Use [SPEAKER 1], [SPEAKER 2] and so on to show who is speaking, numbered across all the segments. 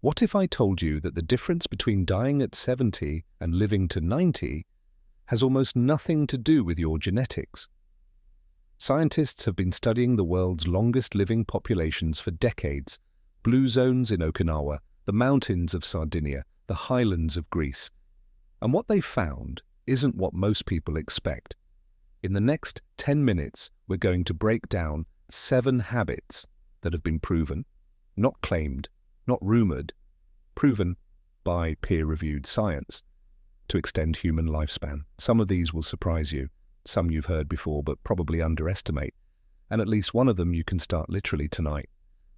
[SPEAKER 1] What if I told you that the difference between dying at 70 and living to 90 has almost nothing to do with your genetics? Scientists have been studying the world's longest living populations for decades: blue zones in Okinawa, the mountains of Sardinia, the highlands of Greece. And what they found isn't what most people expect. In the next 10 minutes, we're going to break down 7 habits that have been proven, not claimed, not rumored, proven by peer-reviewed science, to extend human lifespan. Some of these will surprise you, some you've heard before but probably underestimate, and at least one of them you can start literally tonight.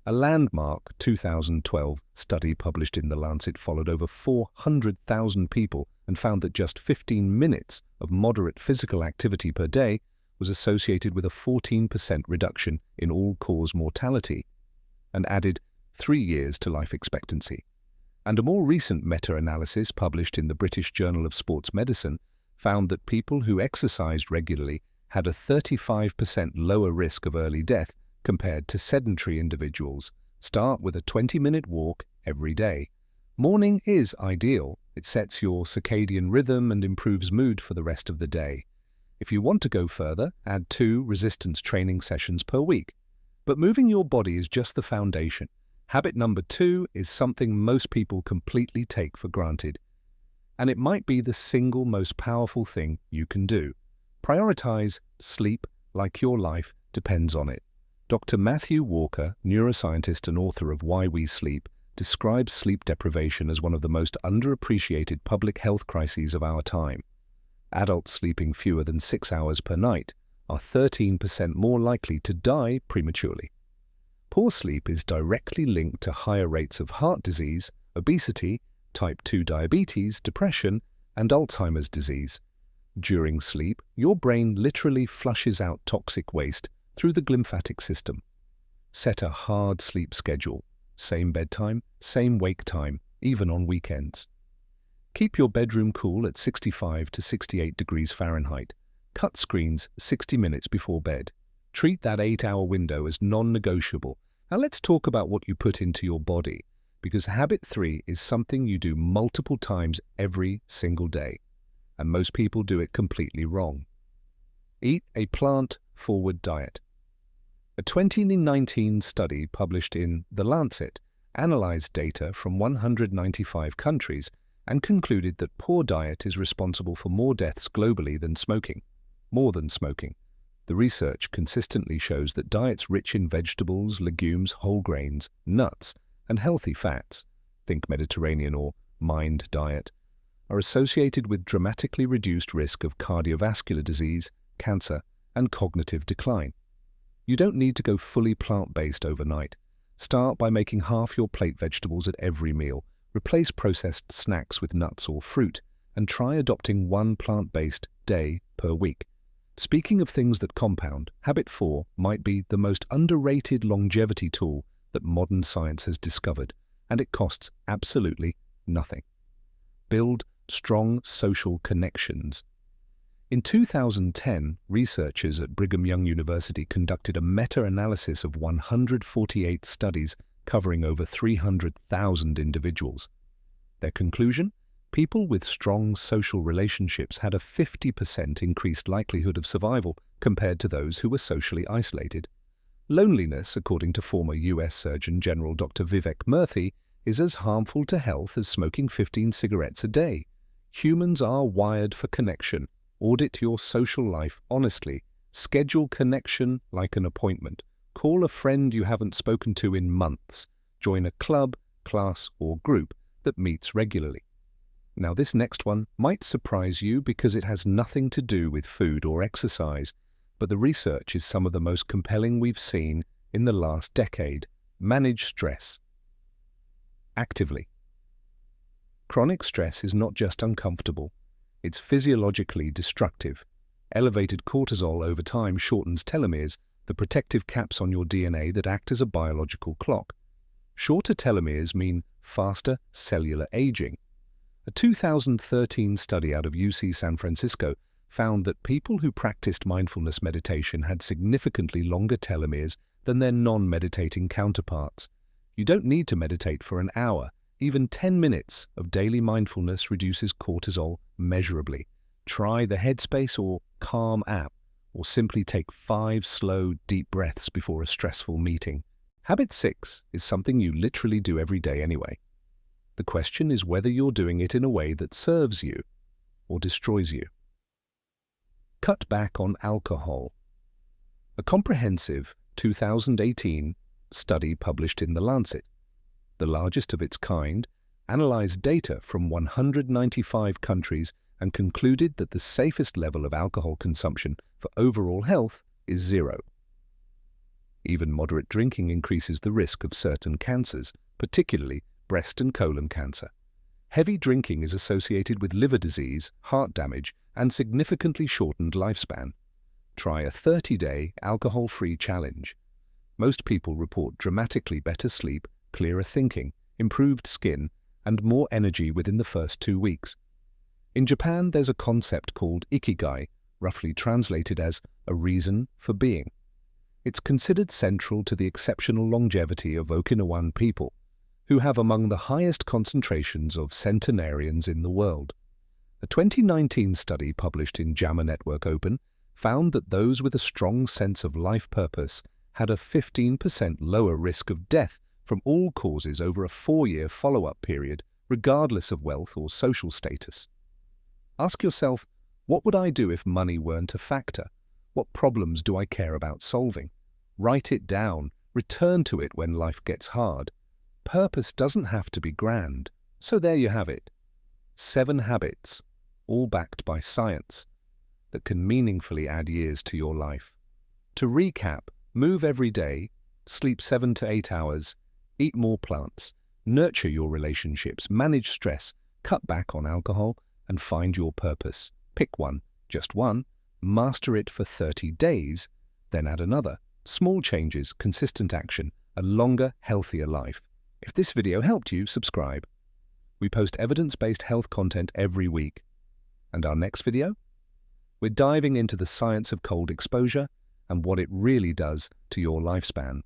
[SPEAKER 1] A landmark 2012 study published in The Lancet followed over 400,000 people and found that just 15 minutes of moderate physical activity per day was associated with a 14% reduction in all-cause mortality and added 3 years to life expectancy. And a more recent meta-analysis published in the British Journal of Sports Medicine found that people who exercised regularly had a 35% lower risk of early death compared to sedentary individuals. Start with a 20-minute walk every day. Morning is ideal. It sets your circadian rhythm and improves mood for the rest of the day. If you want to go further, add 2 resistance training sessions per week. But moving your body is just the foundation. Habit number 2 is something most people completely take for granted. And it might be the single most powerful thing you can do. Prioritize sleep like your life depends on it. Dr. Matthew Walker, neuroscientist and author of Why We Sleep, describes sleep deprivation as one of the most underappreciated public health crises of our time. Adults sleeping fewer than 6 hours per night are 13% more likely to die prematurely. Poor sleep is directly linked to higher rates of heart disease, obesity, type 2 diabetes, depression, and Alzheimer's disease. During sleep, your brain literally flushes out toxic waste through the glymphatic system. Set a hard sleep schedule. Same bedtime, same wake time, even on weekends. Keep your bedroom cool at 65 to 68 degrees Fahrenheit. Cut screens 60 minutes before bed. Treat that 8-hour window as non-negotiable. Now let's talk about what you put into your body, because habit 3 is something you do multiple times every single day, and most people do it completely wrong. Eat a plant-forward diet. A 2019 study published in The Lancet analyzed data from 195 countries and concluded that poor diet is responsible for more deaths globally than smoking. More than smoking. The research consistently shows that diets rich in vegetables, legumes, whole grains, nuts, and healthy fats, think Mediterranean or MIND diet, are associated with dramatically reduced risk of cardiovascular disease, cancer, and cognitive decline. You don't need to go fully plant-based overnight. Start by making half your plate vegetables at every meal, replace processed snacks with nuts or fruit, and try adopting 1 plant-based day per week. Speaking of things that compound, habit 4 might be the most underrated longevity tool that modern science has discovered, and it costs absolutely nothing. Build strong social connections. In 2010, researchers at Brigham Young University conducted a meta-analysis of 148 studies covering over 300,000 individuals. Their conclusion? People with strong social relationships had a 50% increased likelihood of survival compared to those who were socially isolated. Loneliness, according to former US Surgeon General Dr. Vivek Murthy, is as harmful to health as smoking 15 cigarettes a day. Humans are wired for connection. Audit your social life honestly. Schedule connection like an appointment. Call a friend you haven't spoken to in months. Join a club, class, or group that meets regularly. Now, this next one might surprise you because it has nothing to do with food or exercise, but the research is some of the most compelling we've seen in the last decade. Manage stress actively. Chronic stress is not just uncomfortable. It's physiologically destructive. Elevated cortisol over time shortens telomeres, the protective caps on your DNA that act as a biological clock. Shorter telomeres mean faster cellular aging. A 2013 study out of UC San Francisco found that people who practiced mindfulness meditation had significantly longer telomeres than their non-meditating counterparts. You don't need to meditate for an hour. Even 10 minutes of daily mindfulness reduces cortisol measurably. Try the Headspace or Calm app, or simply take 5 slow, deep breaths before a stressful meeting. Habit 6 is something you literally do every day anyway. The question is whether you're doing it in a way that serves you or destroys you. Cut back on alcohol. A comprehensive 2018 study published in The Lancet, the largest of its kind, analyzed data from 195 countries and concluded that the safest level of alcohol consumption for overall health is 0. Even moderate drinking increases the risk of certain cancers, particularly breast and colon cancer. Heavy drinking is associated with liver disease, heart damage, and significantly shortened lifespan. Try a 30-day alcohol-free challenge. Most people report dramatically better sleep, clearer thinking, improved skin, and more energy within the first 2 weeks. In Japan, there's a concept called ikigai, roughly translated as a reason for being. It's considered central to the exceptional longevity of Okinawan people, who have among the highest concentrations of centenarians in the world. A 2019 study published in JAMA Network Open found that those with a strong sense of life purpose had a 15% lower risk of death from all causes over a 4-year follow-up period, regardless of wealth or social status. Ask yourself, what would I do if money weren't a factor? What problems do I care about solving? Write it down, return to it when life gets hard. Purpose doesn't have to be grand. So there you have it. 7 habits, all backed by science, that can meaningfully add years to your life. To recap, move every day, sleep 7 to 8 hours, eat more plants, nurture your relationships, manage stress, cut back on alcohol, and find your purpose. Pick one, just one, master it for 30 days, then add another. Small changes, consistent action, a longer, healthier life. If this video helped you, subscribe. We post evidence-based health content every week. And our next video? We're diving into the science of cold exposure and what it really does to your lifespan.